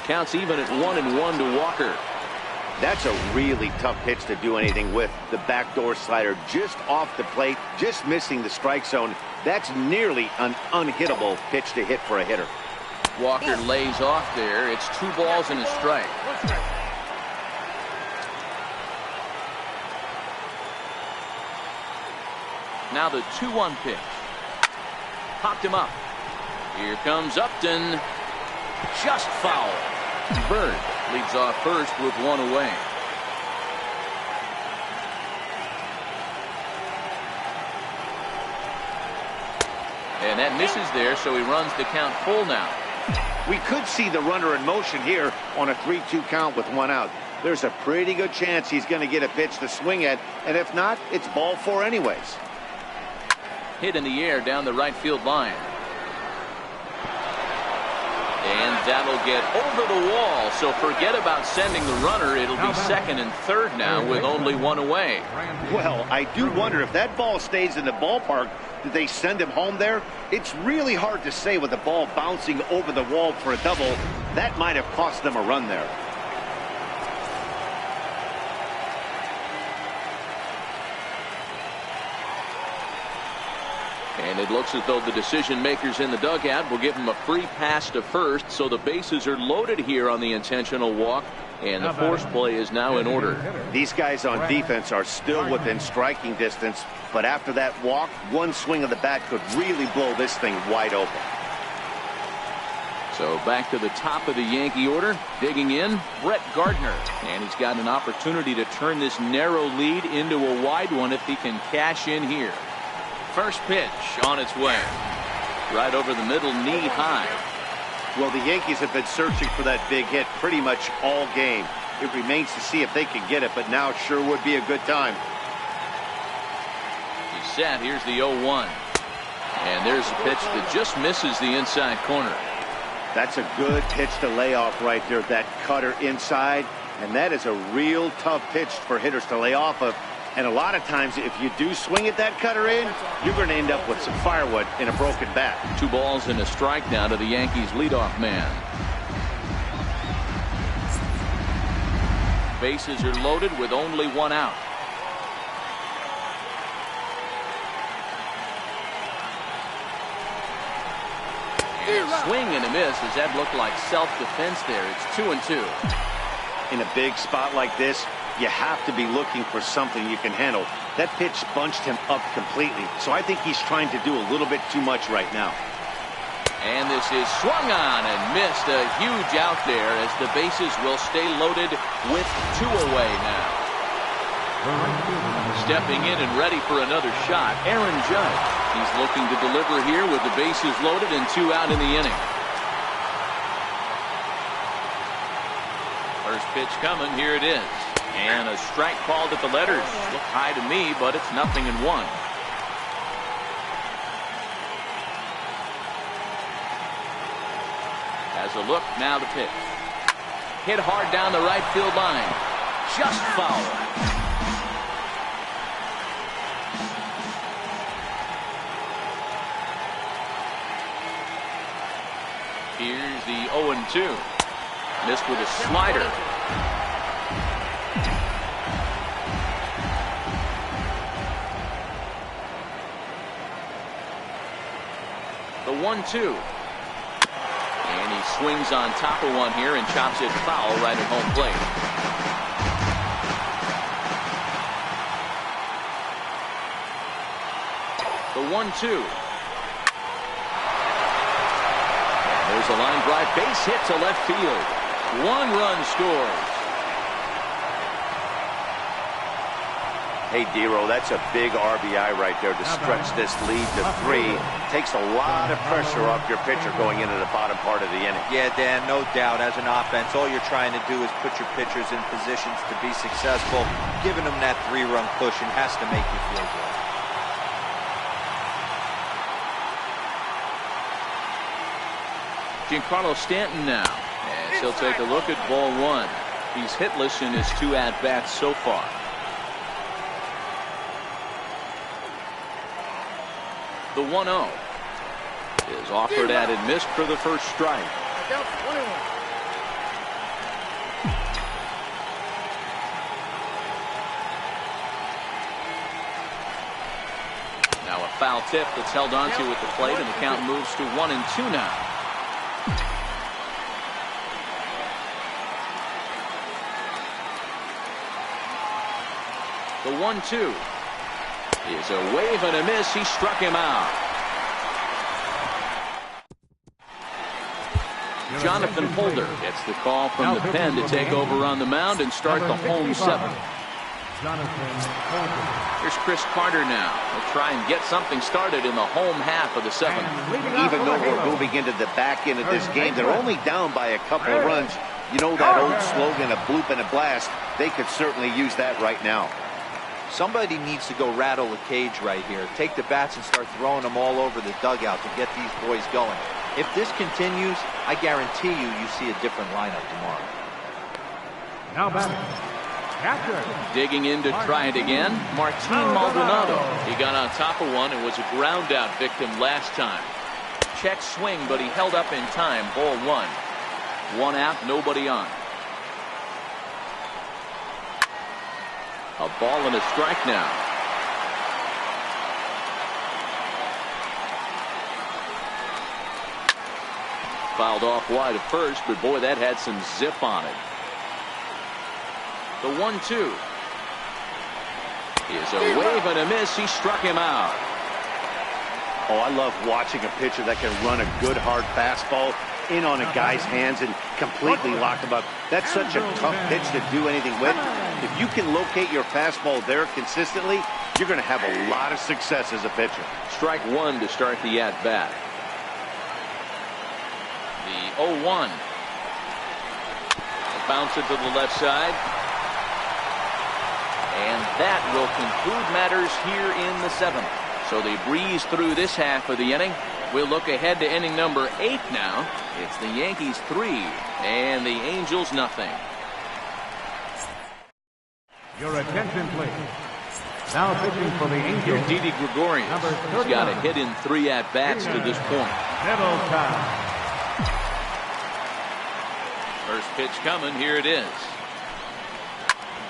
Counts even at 1-1 to Walker. That's a really tough pitch to do anything with. The backdoor slider just off the plate, just missing the strike zone. That's nearly an unhittable pitch to hit for a hitter. Walker lays off there. It's 2 balls and a strike. Now the 2-1 pitch. Popped him up. Here comes Upton. Just foul. Bird leads off first with 1 away. And that misses there, so he runs the count full now. We could see the runner in motion here on a 3-2 count with 1 out. There's a pretty good chance he's going to get a pitch to swing at, and if not, it's ball 4 anyways. Hit in the air down the right field line. And that'll get over the wall, so forget about sending the runner. It'll be 2nd and 3rd now with only 1 away. Well, I do wonder if that ball stays in the ballpark, did they send him home there? It's really hard to say with the ball bouncing over the wall for a double. That might have cost them a run there. And it looks as though the decision makers in the dugout will give him a free pass to first, so the bases are loaded here on the intentional walk, and the force play is now in order. These guys on defense are still within striking distance, but after that walk, one swing of the bat could really blow this thing wide open. So back to the top of the Yankee order, digging in, Brett Gardner, and he's got an opportunity to turn this narrow lead into a wide one if he can cash in here. First pitch on its way. Right over the middle, knee high. Well, the Yankees have been searching for that big hit pretty much all game. It remains to see if they can get it, but now it sure would be a good time. He's set. Here's the 0-1. And there's a pitch that just misses the inside corner. That's a good pitch to lay off right there, that cutter inside. And that is a real tough pitch for hitters to lay off of. And a lot of times, if you do swing at that cutter in, you're going to end up with some firewood in a broken bat. 2 balls and a strike now to the Yankees leadoff man. Bases are loaded with only 1 out. And a swing and a miss as that looked like self-defense there. It's 2-2. In a big spot like this, you have to be looking for something you can handle. That pitch bunched him up completely, so I think he's trying to do a little bit too much right now. And this is swung on and missed. A huge out there as the bases will stay loaded with 2 away now. Stepping in and ready for another shot, Aaron Judge. He's looking to deliver here with the bases loaded and 2 out in the inning. First pitch coming, here it is. And a strike called at the letters. Look high to me, but it's 0-1. Has a look, now the pitch. Hit hard down the right field line. Just foul. Here's the 0-2. Missed with a slider. The 1-2. And he swings on top of one here and chops it foul right at home plate. The 1-2. There's a line drive, base hit to left field. 1 run scores. Hey, Dero, that's a big RBI right there to stretch this lead to 3. Takes a lot of pressure off your pitcher going into the bottom part of the inning. Yeah, Dan, no doubt. As an offense, all you're trying to do is put your pitchers in positions to be successful. Giving them that 3-run cushion has to make you feel good. Giancarlo Stanton now, as he'll take a look at ball 1. He's hitless in his 2 at-bats so far. The 1-0 is offered at and missed for the first strike. Now a foul tip that's held onto at the plate, and the count moves to 1-2 now. The 1-2 is a wave and a miss. He struck him out. Jonathan Holder gets the call from the pen to take over on the mound and start the home 7th. Here's Chris Carter now. He'll try and get something started in the home half of the 7th. Even though we're moving into the back end of this game, they're only down by a couple of runs. You know that old slogan, a bloop and a blast? They could certainly use that right now. Somebody needs to go rattle the cage right here. Take the bats and start throwing them all over the dugout to get these boys going. If this continues, I guarantee you see a different lineup tomorrow. Now batting, catcher. Digging in to try it again, Martin Maldonado. He got on top of one and was a ground out victim last time. Check swing, but he held up in time. Ball 1. 1 out, nobody on. A ball and a strike now. Fouled off wide at first, but boy, that had some zip on it. The 1-2 is a wave and a miss. He struck him out. Oh, I love watching a pitcher that can run a good hard fastball in on a guy's hands and completely lock him up. That's such a tough pitch to do anything with. If you can locate your fastball there consistently, you're going to have a lot of success as a pitcher. Strike 1 to start the at-bat. The 0-1. Bounce it to the left side. And that will conclude matters here in the 7th. So they breeze through this half of the inning. We'll look ahead to inning number 8 now. It's the Yankees 3 and the Angels nothing. Your attention, please. Now pitching for the Angels. Here's Didi Gregorius. He's got a hit in 3 at-bats to this point. Middletown. First pitch coming. Here it is.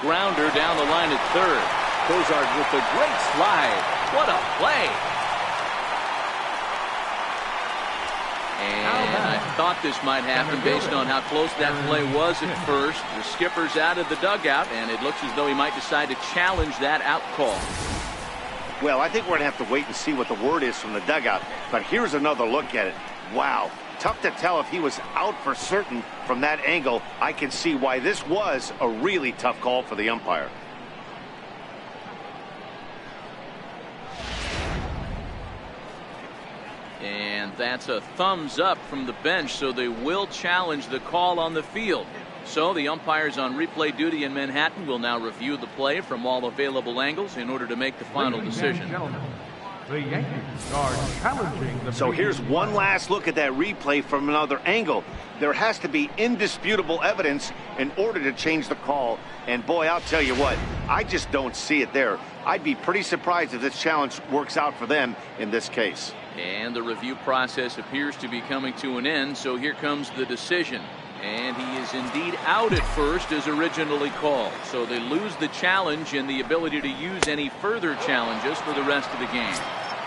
Grounder down the line at third. Cozart with a great slide. What a play. And I thought this might happen based on how close that play was at first. The skipper's out of the dugout, and it looks as though he might decide to challenge that out call. Well, I think we're going to have to wait and see what the word is from the dugout. But here's another look at it. Wow. Tough to tell if he was out for certain from that angle. I can see why this was a really tough call for the umpire. And that's a thumbs up from the bench, so they will challenge the call on the field. So the umpires on replay duty in Manhattan will now review the play from all available angles in order to make the final decision. The Yankees are challenging the So here's one last look at that replay from another angle. There has to be indisputable evidence in order to change the call. And boy, I'll tell you what, I just don't see it there. I'd be pretty surprised if this challenge works out for them in this case. And the review process appears to be coming to an end, so here comes the decision. And he is indeed out at first as originally called. So they lose the challenge and the ability to use any further challenges for the rest of the game.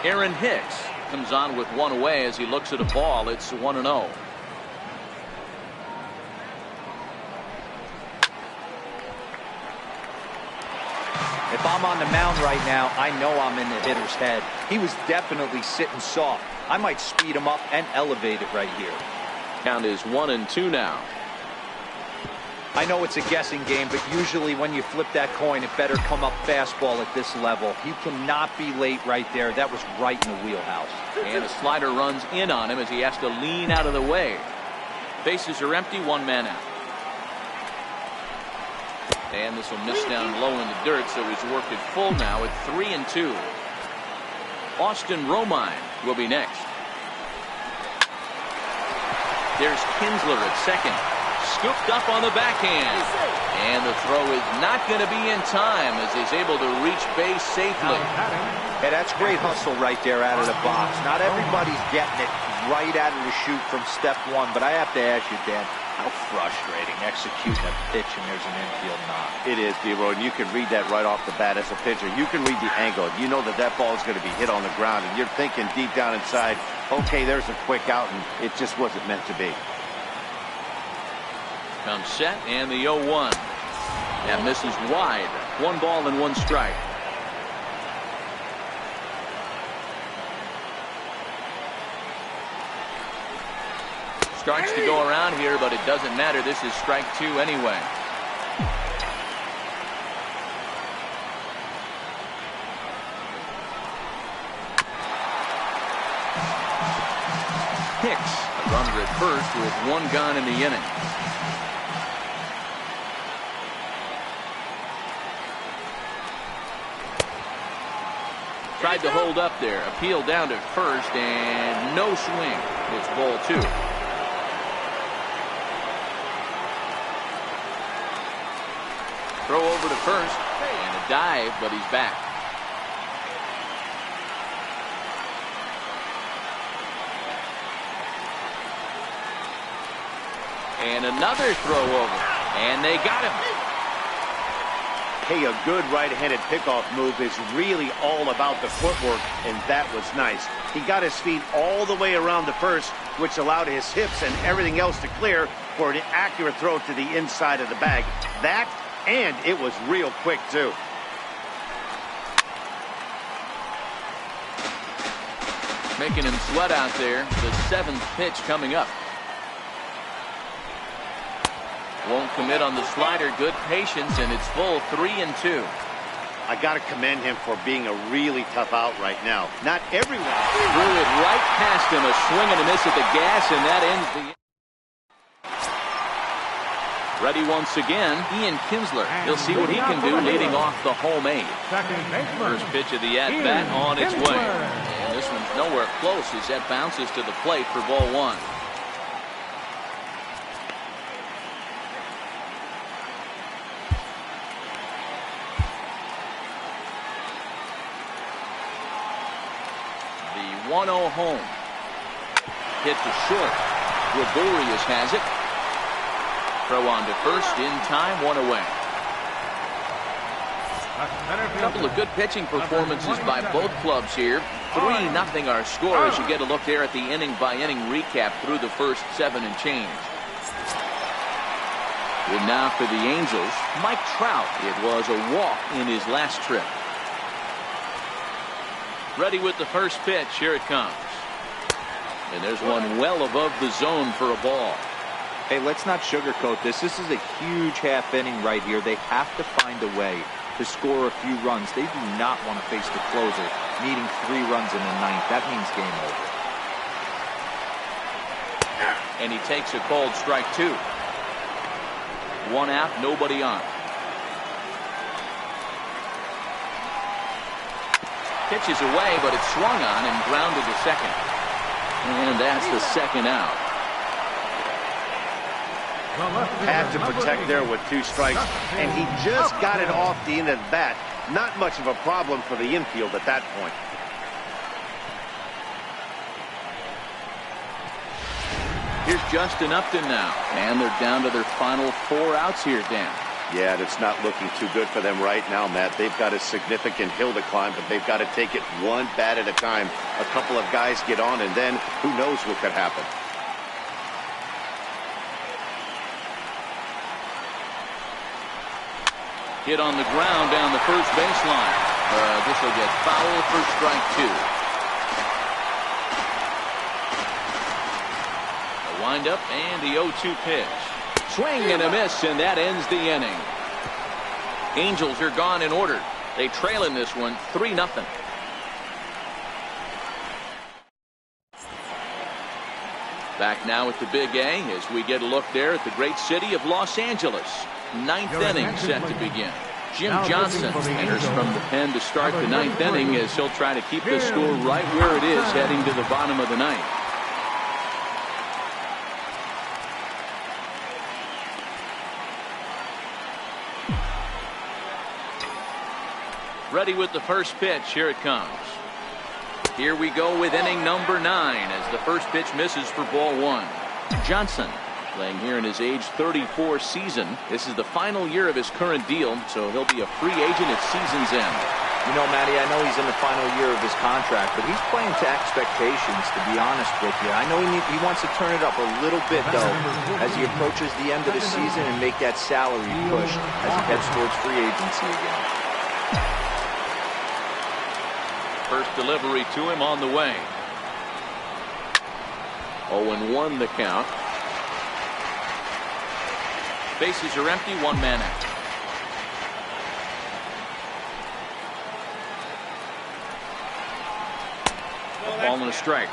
Aaron Hicks comes on with one away as he looks at a ball. It's 1-0. If I'm on the mound right now, I know I'm in the hitter's head. He was definitely sitting soft. I might speed him up and elevate it right here. Count is 1-2 now. I know it's a guessing game, but usually when you flip that coin, it better come up fastball at this level. He cannot be late right there. That was right in the wheelhouse. And a slider runs in on him as he has to lean out of the way. Bases are empty, one man out. And this will miss down low in the dirt, so he's worked it full now at 3-2. Austin Romine will be next. There's Kinsler at second. Scooped up on the backhand. And the throw is not going to be in time as he's able to reach base safely. Hey, that's great hustle right there out of the box. Not everybody's getting it right out of the chute from step one, but I have to ask you, Dan, how frustrating executing a pitch and there's an infield knock. It is, D-Roy, and you can read that right off the bat as a pitcher. You can read the angle. You know that that ball is going to be hit on the ground, and you're thinking deep down inside, okay, there's a quick out, and it just wasn't meant to be. Comes set, and the 0-1. That misses wide. 1 ball and 1 strike. Starts to go around here, but it doesn't matter. This is strike 2 anyway. Hicks, a runner at first with 1 gone in the inning. Tried to hold up there. Appeal down to first, and no swing. It's ball 2. Throw over to first, and a dive, but he's back. And another throw over, and they got him. Hey, a good right-handed pickoff move is really all about the footwork, and that was nice. He got his feet all the way around the first, which allowed his hips and everything else to clear for an accurate throw to the inside of the bag. That, and it was real quick, too. Making him sweat out there. The 7th pitch coming up. Won't commit on the slider. Good patience, and it's full 3-2. I got to commend him for being a really tough out right now. Not everyone. Threw it right past him. A swing and a miss at the gas, and that ends the. Ready once again, Ian Kinsler. He'll see what he can do leading off the home 8. First pitch of the at-bat on its way. And this one's nowhere close as that bounces to the plate for ball 1. The 1-0 home. Hit to short. Gregorius has it. Throw on to first in time, 1 away. A couple of good pitching performances by both clubs here. 3-0 our score as you get a look there at the inning-by-inning recap through the first 7 and change. And now for the Angels, Mike Trout. It was a walk in his last trip. Ready with the first pitch. Here it comes. And there's one well above the zone for a ball. Hey, let's not sugarcoat this. This is a huge half inning right here. They have to find a way to score a few runs. They do not want to face the closer needing 3 runs in the 9th. That means game over. And he takes a called strike 2. 1 out, nobody on. Pitches away, but it's swung on and grounded to second. And that's the second out. Had to protect there with 2 strikes, and he just got it off the end of the bat. Not much of a problem for the infield at that point. Here's Justin Upton now, and they're down to their final 4 outs here, Dan. Yeah, and it's not looking too good for them right now, Matt. They've got a significant hill to climb, but they've got to take it one bat at a time. A couple of guys get on, and then who knows what could happen. Hit on the ground down the first baseline. This will get foul for strike 2. A windup and the 0-2 pitch. Swing and a miss, and that ends the inning. Angels are gone in order. They trail in this one 3-0. Back now at the Big A as we get a look there at the great city of Los Angeles. 9th inning set to begin. Jim Johnson enters from the pen to start the 9th inning as he'll try to keep the score right where it is heading to the bottom of the 9th. Ready with the first pitch. Here it comes. Here we go with inning number 9 as the first pitch misses for ball 1. Johnson playing here in his age 34 season. This is the final year of his current deal, so he'll be a free agent at season's end. You know, Matty, I know he's in the final year of his contract, but he's playing to expectations, to be honest with you. I know he wants to turn it up a little bit, though, as he approaches the end of the season and make that salary push as he heads towards free agency again. First delivery to him on the way. 0-1 the count. Bases are empty, 1 man out. A ball and a strike.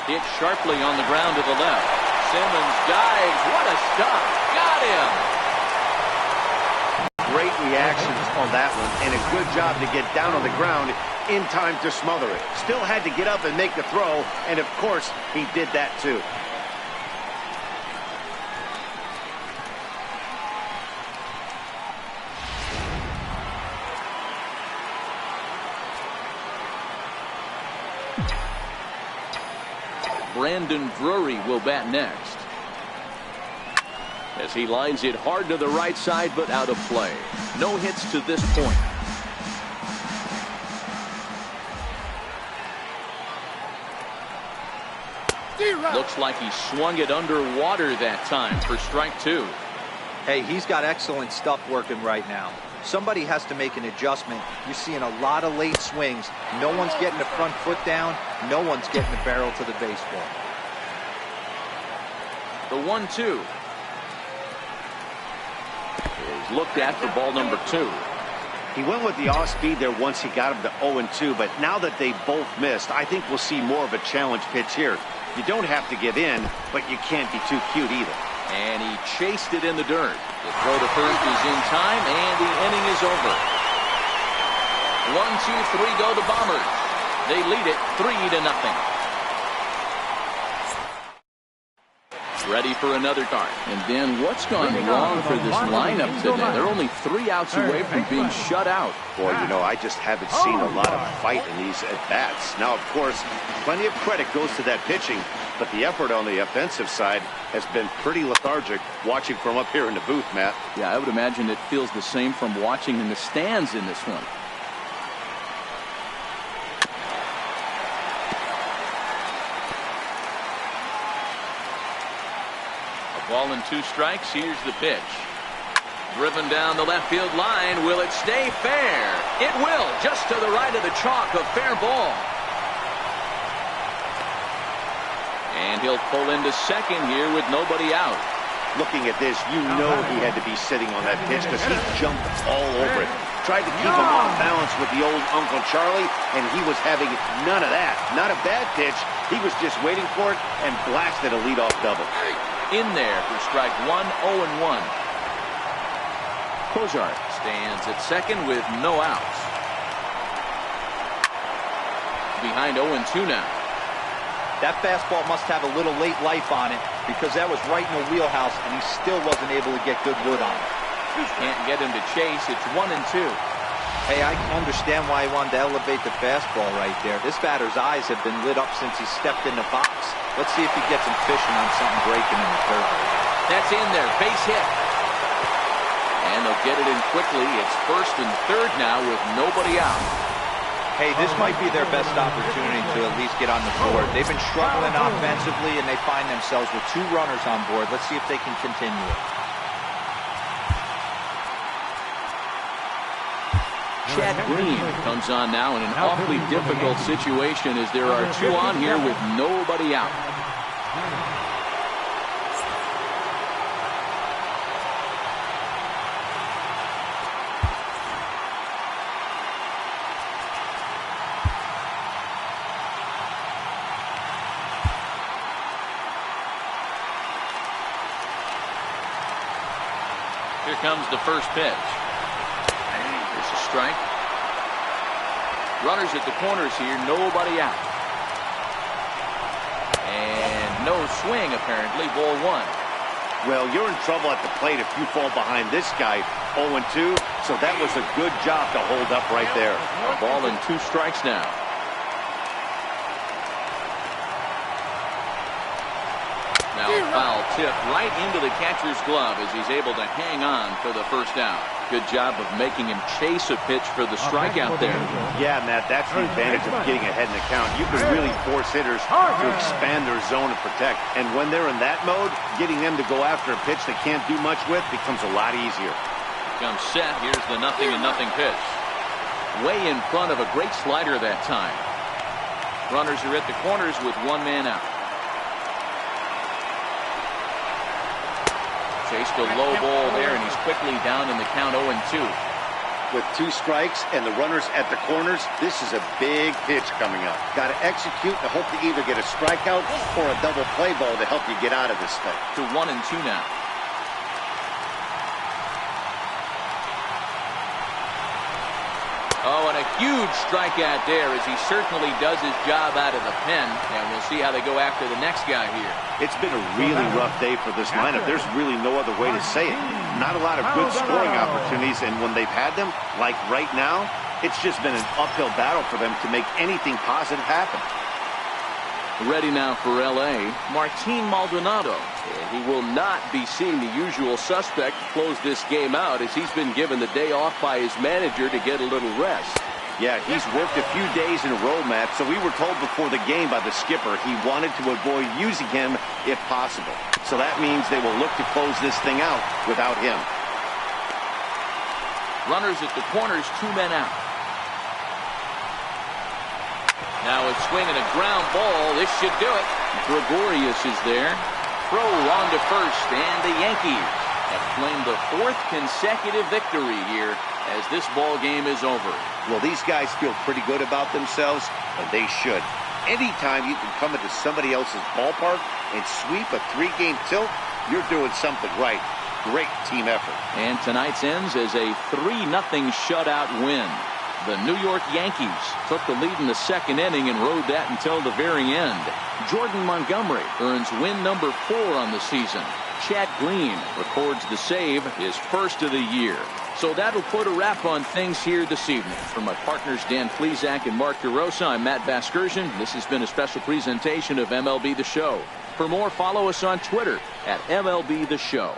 Hit sharply on the ground to the left. Simmons dives. What a stop. Got him. Great reactions on that one, and a good job to get down on the ground in time to smother it. Still had to get up and make the throw, and of course, he did that too. Brandon Drury will bat next as he lines it hard to the right side, but out of play. No hits to this point. Looks like he swung it underwater that time for strike 2. Hey, he's got excellent stuff working right now. Somebody has to make an adjustment. You're seeing a lot of late swings. No one's getting the front foot down. No one's getting the barrel to the baseball. The 1-2 is looked at for ball number 2. He went with the off speed there once he got him to 0-2, but now that they both missed, I think we'll see more of a challenge pitch here. You don't have to give in, but you can't be too cute either. And he chased it in the dirt. The throw to first is in time, and the inning is over. 1, 2, 3 go the Bombers. They lead it 3-0. Ready for another start. And then what's gone wrong for this lineup today? They're only 3 outs away from being shut out. Boy, you know, I just haven't seen a lot of fight in these at-bats. Now, of course, plenty of credit goes to that pitching, but the effort on the offensive side has been pretty lethargic watching from up here in the booth, Matt. Yeah, I would imagine it feels the same from watching in the stands in this one. Ball and 2 strikes. Here's the pitch. Driven down the left field line. Will it stay fair? It will. Just to the right of the chalk, a fair ball. And he'll pull into second here with nobody out. Looking at this, you know he had to be sitting on that pitch because he jumped all over it. Tried to keep him off balance with the old Uncle Charlie, and he was having none of that. Not a bad pitch. He was just waiting for it and blasted a leadoff double. In there for strike one, 0-1. Cozart stands at second with no outs. Behind 0-2 now. That fastball must have a little late life on it because that was right in the wheelhouse, and he still wasn't able to get good wood on it. Can't get him to chase. It's 1-2. Hey, I can understand why he wanted to elevate the fastball right there. This batter's eyes have been lit up since he stepped in the box. Let's see if he gets him fishing on something breaking in the third. That's in there. Base hit. And they'll get it in quickly. It's first and third now with nobody out. Hey, this might be their best opportunity to at least get on the board. They've been struggling offensively, and they find themselves with 2 runners on board. Let's see if they can continue it. Chad Green comes on now in an awfully difficult situation as there are 2 on here with nobody out. Here comes the first pitch. There's a strike. Runners at the corners here, nobody out. And no swing apparently, ball 1. Well, you're in trouble at the plate if you fall behind this guy 0-2, so that was a good job to hold up right there. A ball and 2 strikes now. Now a foul tip right into the catcher's glove as he's able to hang on for the first down. Good job of making him chase a pitch for the strikeout there. Yeah, Matt, that's the advantage of getting ahead in the count. You can really force hitters to expand their zone and protect. And when they're in that mode, getting them to go after a pitch they can't do much with becomes a lot easier. Comes set. Here's the 0-0 pitch. Way in front of a great slider that time. Runners are at the corners with 1 man out. Chased a low ball there, and he's quickly down in the count 0-2. With 2 strikes and the runners at the corners, this is a big pitch coming up. Got to execute and hope to either get a strikeout or a double play ball to help you get out of this thing. To 1-2 now. Oh, and a huge strikeout there as he certainly does his job out of the pen. And we'll see how they go after the next guy here. It's been a really rough day for this lineup. There's really no other way to say it. Not a lot of good scoring opportunities, and when they've had them, like right now, it's just been an uphill battle for them to make anything positive happen. Ready now for L.A., Martin Maldonado. He will not be seeing the usual suspect close this game out as he's been given the day off by his manager to get a little rest. Yeah, he's worked a few days in a row, Matt, so we were told before the game by the skipper he wanted to avoid using him if possible. So that means they will look to close this thing out without him. Runners at the corners, 2 men out. Now a swing and a ground ball. This should do it. Gregorius is there. Throw on to first, and the Yankees have claimed the 4th consecutive victory here as this ball game is over. Well, these guys feel pretty good about themselves, and they should. Anytime you can come into somebody else's ballpark and sweep a 3-game tilt, you're doing something right. Great team effort. And tonight's ends as a 3-0 shutout win. The New York Yankees took the lead in the 2nd inning and rode that until the very end. Jordan Montgomery earns win number 4 on the season. Chad Green records the save, his 1st of the year. So that'll put a wrap on things here this evening. For my partners Dan Plesac and Mark DeRosa, I'm Matt Vasgersian. This has been a special presentation of MLB The Show. For more, follow us on Twitter at MLB The Show.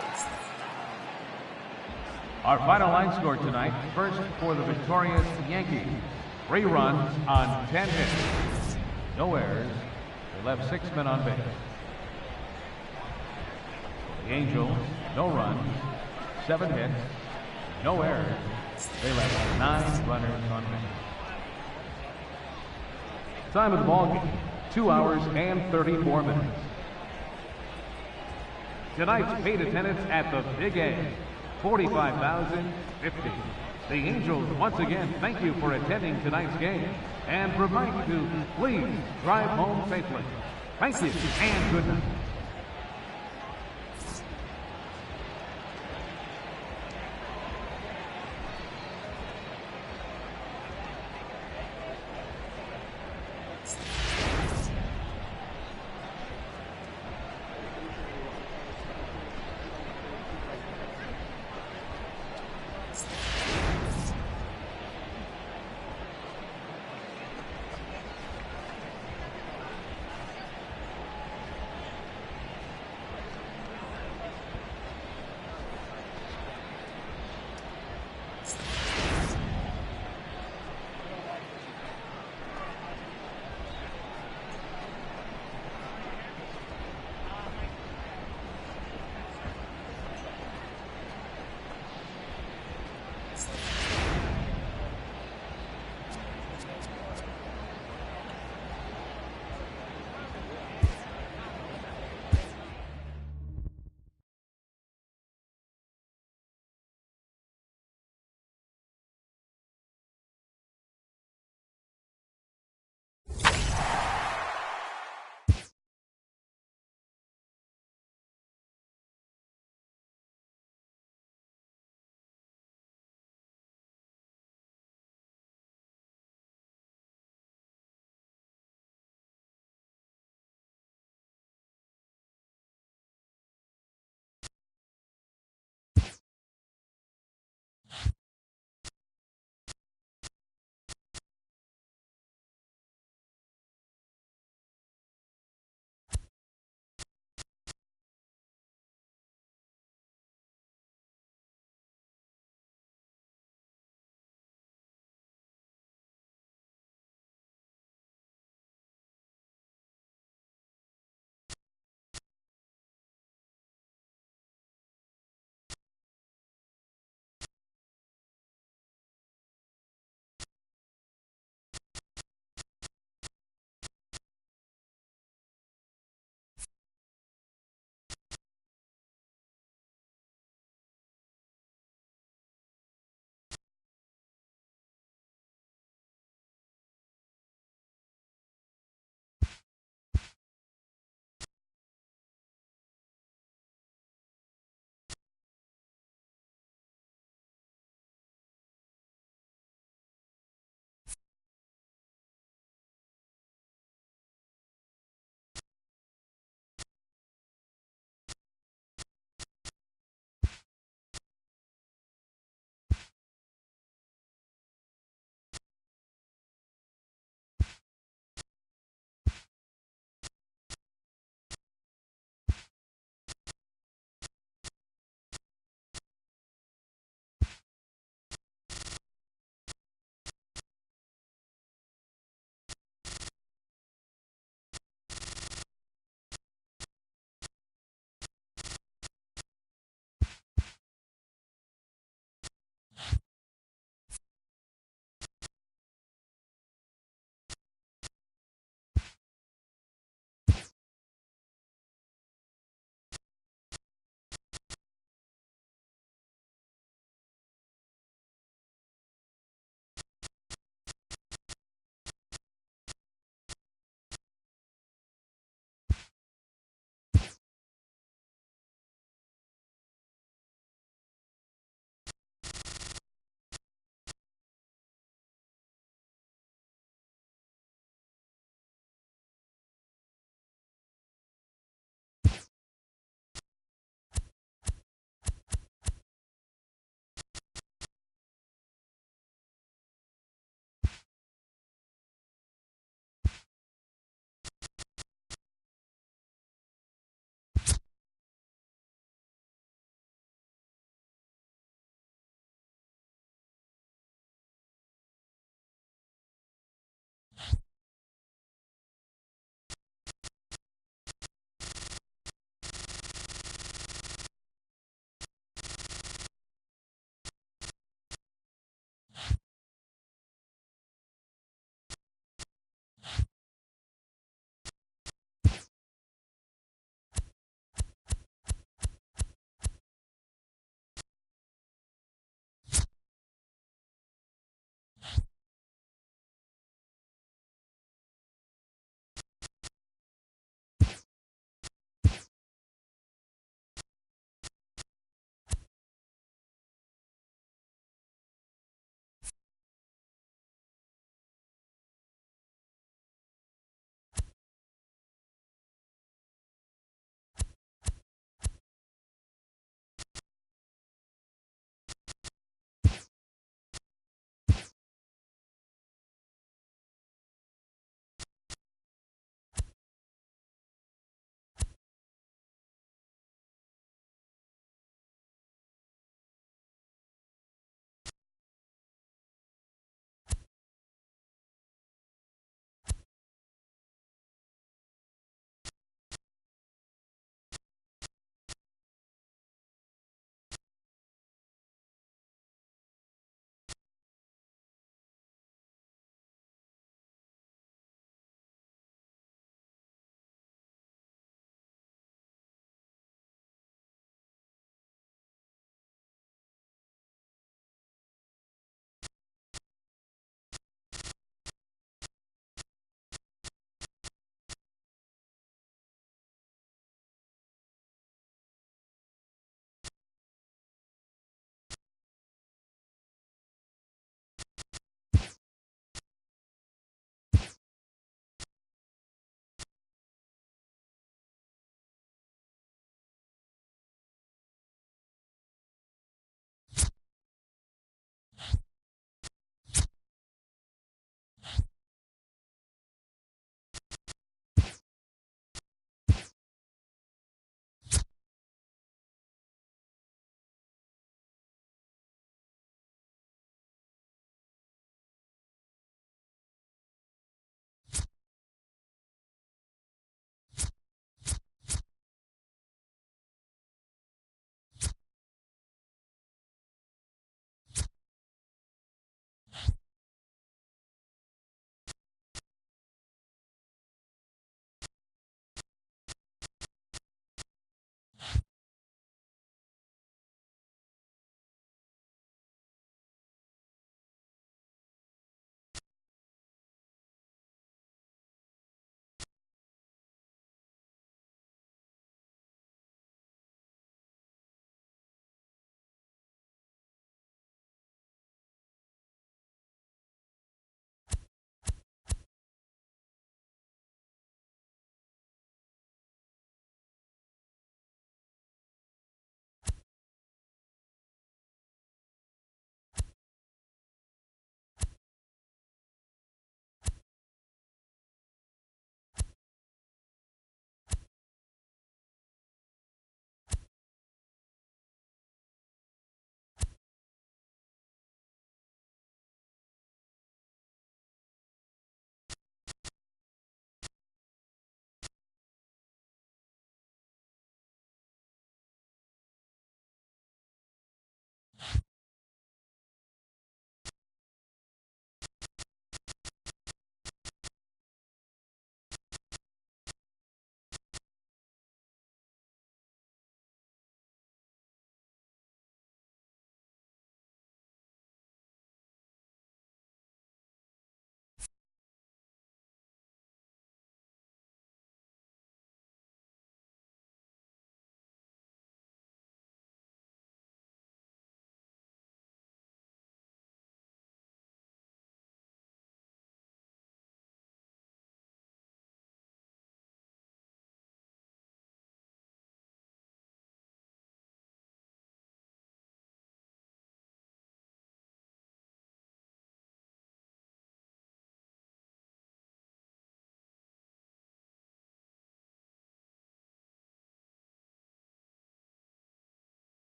Our final line score tonight, first for the victorious Yankees. 3 runs on 10 hits. No errors. They left 6 men on base. For the Angels, no runs, 7 hits, no errors. They left 9 runners on base. Time of the ball game, 2 hours and 34 minutes. tonight's paid attendance at the Big A, 45,050. The Angels once again thank you for attending tonight's game and provide you to please drive home safely. Thank you and good night.